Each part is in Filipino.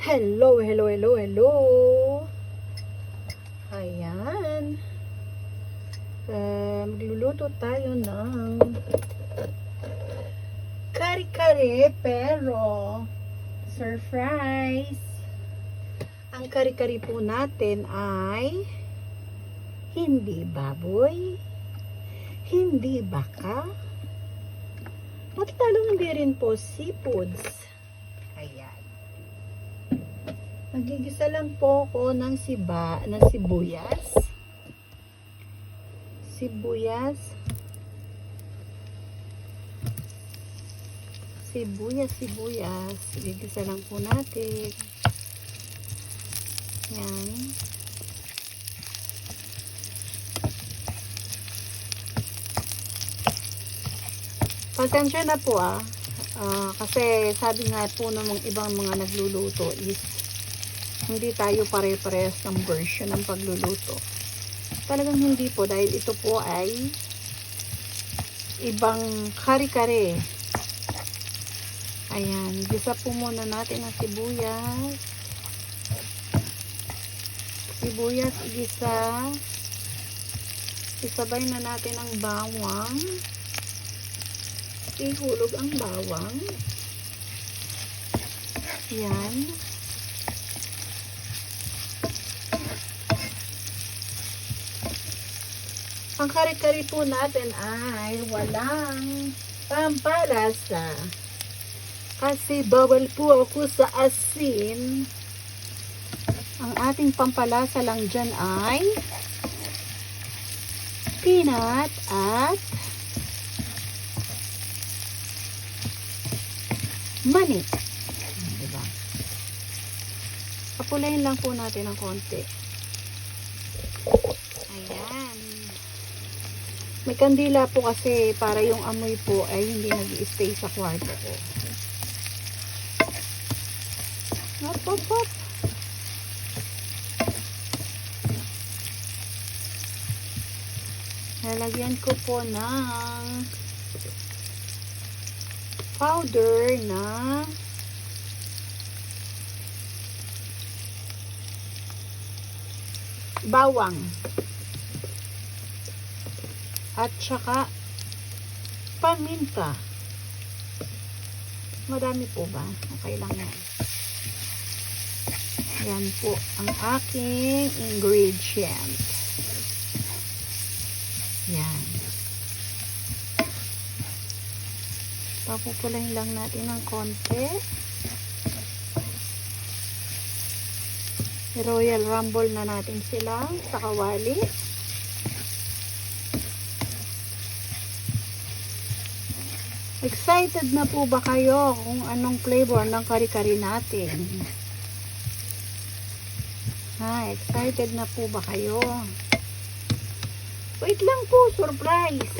Hello, hello, hello, hello. Ayan. Magluluto tayo ng kare-kare pero surprise. Ang kare-kare po natin ay hindi baboy, hindi baka, at lalong hindi rin po seafoods. Ayan. Magigisa lang po ako ng sibuyas. Sibuyas. Gigisa lang po natin. Yan. Pasensya na po kasi sabi nga po ng mga ibang mga nagluluto is hindi tayo pare-parehas ng version ng pagluluto. Talagang hindi po dahil ito po ay ibang kare-kare. Ayan, gisa po muna natin ang sibuyas. Igisa. Isabay na natin ang bawang. Ihulog ang bawang. Yan. Ang kare-kare po natin ay walang pampalasa. Kasi bawal po ako sa asin. Ang ating pampalasa lang dyan ay peanut at mani. Diba? Papulayin lang po natin ng konti. Ayan. May kandila po kasi para yung amoy po ay hindi nag-i-stay sa kwarto ko. Hop. Lalagyan ko po ng powder na bawang at saka paminta. Madami po ba? Okay lang yan. Yan po ang aking ingredient. Yan. Papupulayin lang natin ng konti. Royal Rumble na natin sila sa kawali. Excited na po ba kayo kung anong flavor ng kare-kare natin? Excited na po ba kayo? Wait lang po, surprise.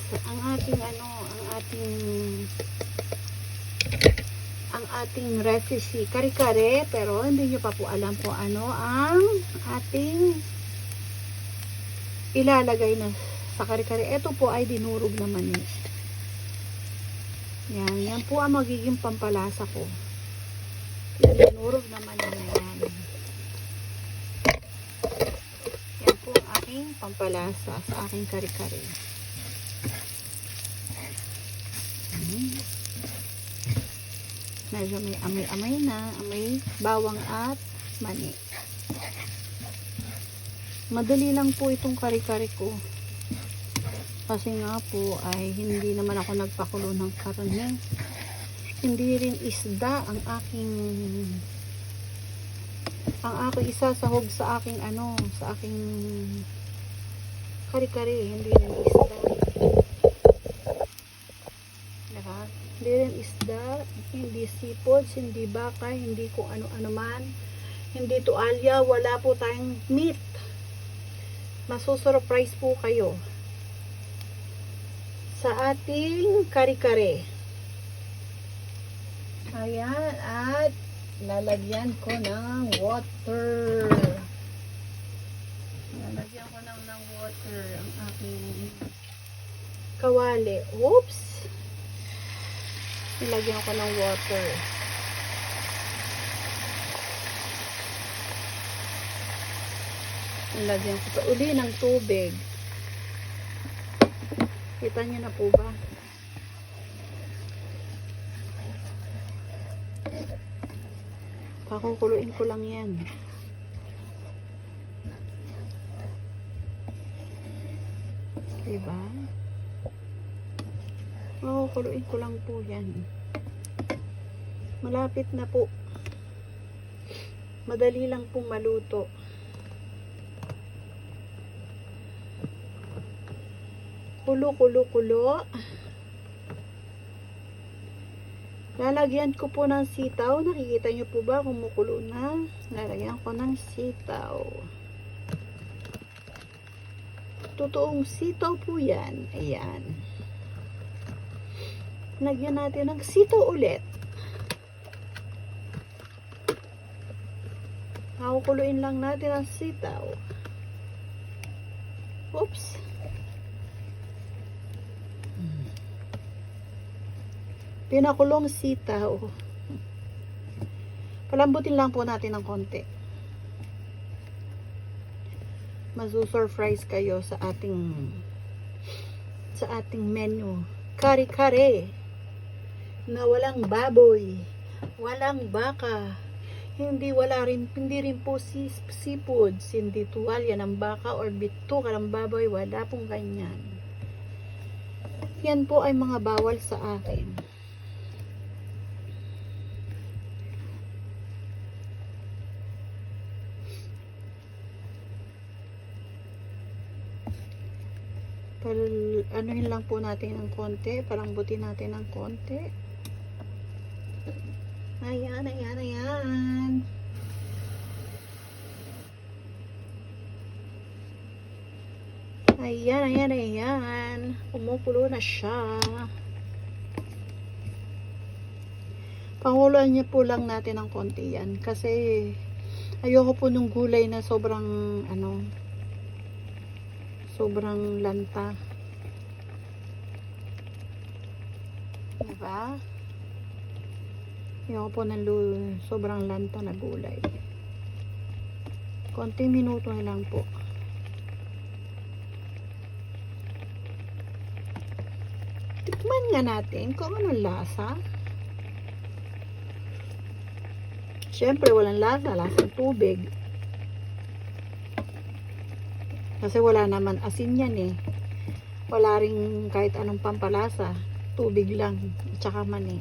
Ang ating recipe, kare-kare, pero hindi nyo pa po alam po ano ang ating ilalagay na sa kare-kare. Ito po ay dinurog na mani. Yan po ang magiging pampalasa ko. Dinurog na mani na yan. Yan po ang aking pampalasa sa aking kare-kare. Medyo may amoy-amoy na, amoy bawang at mani. Madali lang po itong kare-kare ko. Kasi nga po ay hindi naman ako nagpakulo ng karne. Hindi rin isda ang aking isasahog sa aking sa aking kare-kare. Hindi rin isda. Diba? Hindi rin isda, hindi seafoods, hindi baka, hindi kung ano-ano man. Hindi tualya, wala po tayong meat. Masusurprise po kayo sa ating kare-kare. Ayan, at lalagyan ko ng water. Lalagyan ko ng water ang aking kawali. Oops! Nilagyan ko ng water. Lagyan ko pa uli ng tubig. Kita niyo na po ba? Pakukuluin ko lang yan. Diba? Pakukuluin ko lang po yan. Malapit na po. Madali lang pong maluto. Kulo, kulo, kulo. Lalagyan ko po ng sitaw. Nakikita nyo po ba kumukulo na? Lalagyan ko ng sitaw. Totoong sitaw po yan. Ayan. Lagyan natin ng sitaw ulit. Pakukuluin lang natin ang sitaw. Oops. Pinakulong sitaw. Palambutin lang po natin ng konti. Masu-surprise kayo sa ating menu. Kare-kare na walang baboy, walang baka, hindi rin po seafoods, hindi tuwalya ng baka or bituka ng baboy, wala pong ganyan. Yan po ay mga bawal sa akin. Anuhin lang po natin ng konti, palambutin natin ng konti. Ayan, ayan, ayan. Ayan, ayan, ayan. Kumukulo na siya. Panguluan niya po lang natin ng konti yan. Kasi ayoko po nung gulay na sobrang sobrang lanta. Diba? Ayoko po ng sobrang lanta na gulay. Konting minuto na lang po. Tikman nga natin kung anong lasa. Siyempre walang lasa, lasang tubig. Kasi wala naman asin yan eh. Wala rin kahit anong pampalasa. Tubig lang. Tsaka mani.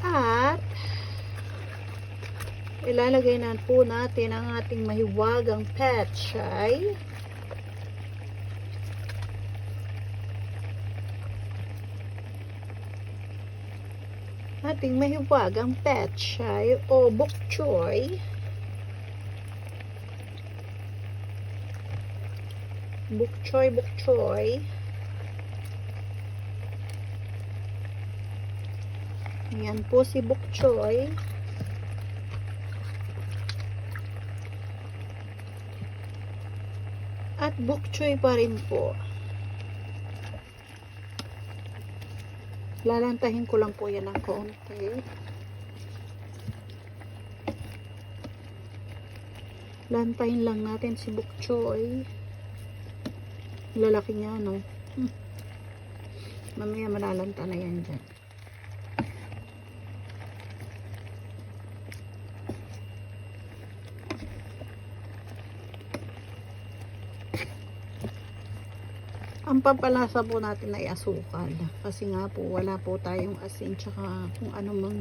At ilalagay na po natin ang ating mahiwagang petchay. Ating mahiwagang petchay o bok choy. Bok choy, bok choy. Yan po si bok choy. At bok choy pa rin po. Lalantahin ko lang po yan ng konti. Lantahin lang natin si bok choy. Lalaki niya, no? Mamaya malalanta na yan dyan. Ang pampalasa po natin ay asukal. Kasi nga po, wala po tayong asin tsaka kung ano mang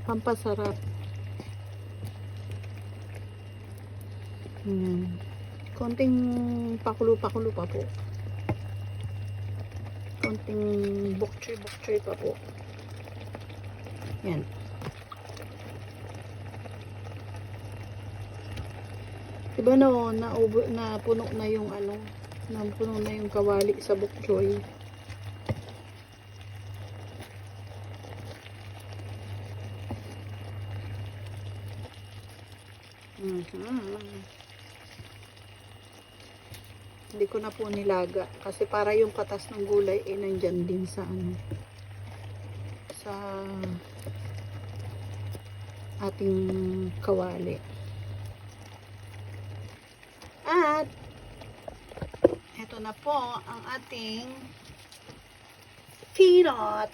pampasarap. Konting pakulo-pakulo pa po. Konting bokchoy pa po. Yan. Diba no, na puno na yung napuno na yung kawali sa bokchoy. Hindi ko na po nilaga kasi para yung katas ng gulay ay nandyan din sa sa ating kawali. na po ang ating peanut.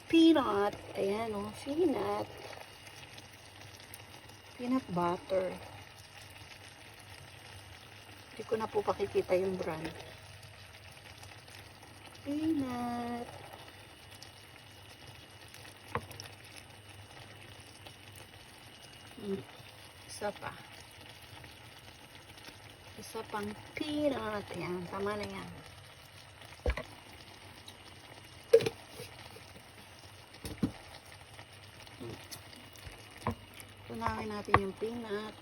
Peanut. Ayan o, peanut. Peanut butter. Hindi ko na po pakikita yung brand. Peanut. Isa pa. Isa pang peanut. Ayan, tama na yan. Tunawin natin yung peanut.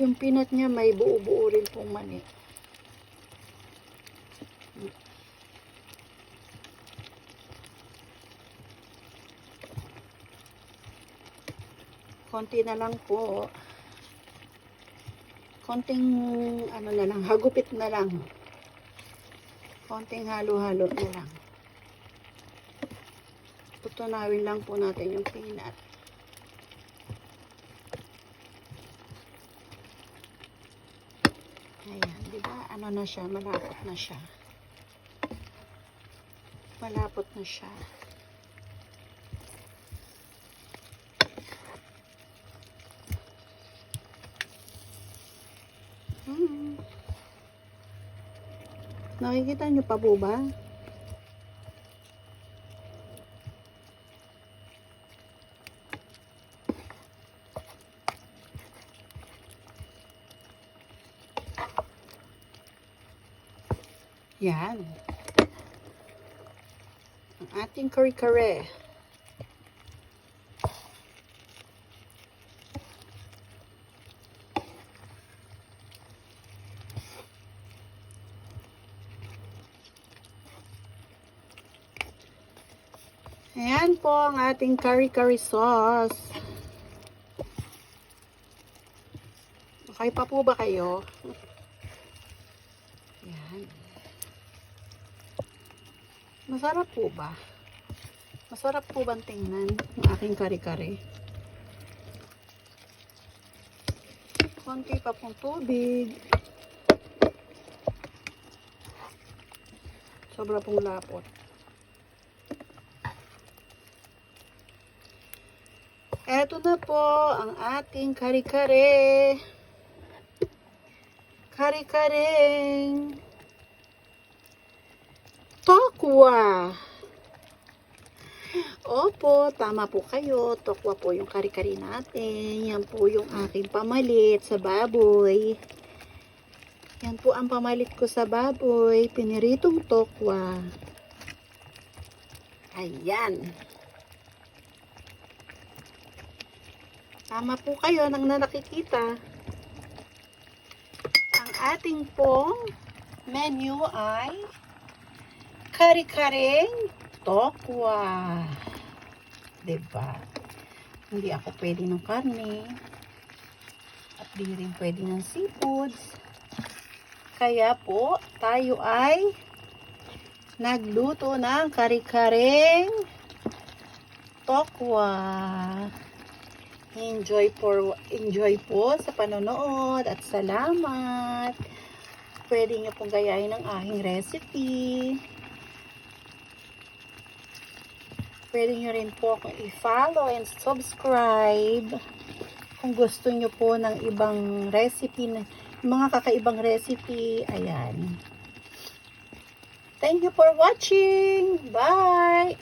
Yung peanut niya may buo-buo rin pong mani. Konti na lang po. Konting ano na lang, hagupit na lang. Konting halo-halo na lang. Tutunawin lang po natin yung peanut. Ayan, di ba? Ano na siya? Malapot na siya. Malapot na siya. Nakikita nyo pa po ba? Yan. Ang ating kare-kare. Ayan po ang ating kare-kare sauce. Okay pa po ba kayo? Ayan. Masarap po ba? Masarap po bang tingnan ang aking kare-kare? Konti pa pong tubig. Sobra pong lapot. Eto na po ang ating kare-kare. Kare-kareng tokwa. Opo, tama po kayo. Tokwa po yung kare-kare natin. Yan po yung aking pamalit sa baboy. Yan po ang pamalit ko sa baboy. Piniritong tokwa. Ayan. Tama po kayo nang nakikita. Ang ating pong menu ay kare-kareng tokwa. Diba? Hindi ako pwede ng karne. At di rin pwede ng seafoods. Kaya po, tayo ay nagluto ng kare-kareng tokwa. Enjoy po sa panonood at salamat. Pwede nyo pong gayahin ang aking recipe. Pwede nyo rin po akong i-follow and subscribe kung gusto nyo po ng ibang recipe, mga kakaibang recipe. Ayan. Thank you for watching. Bye!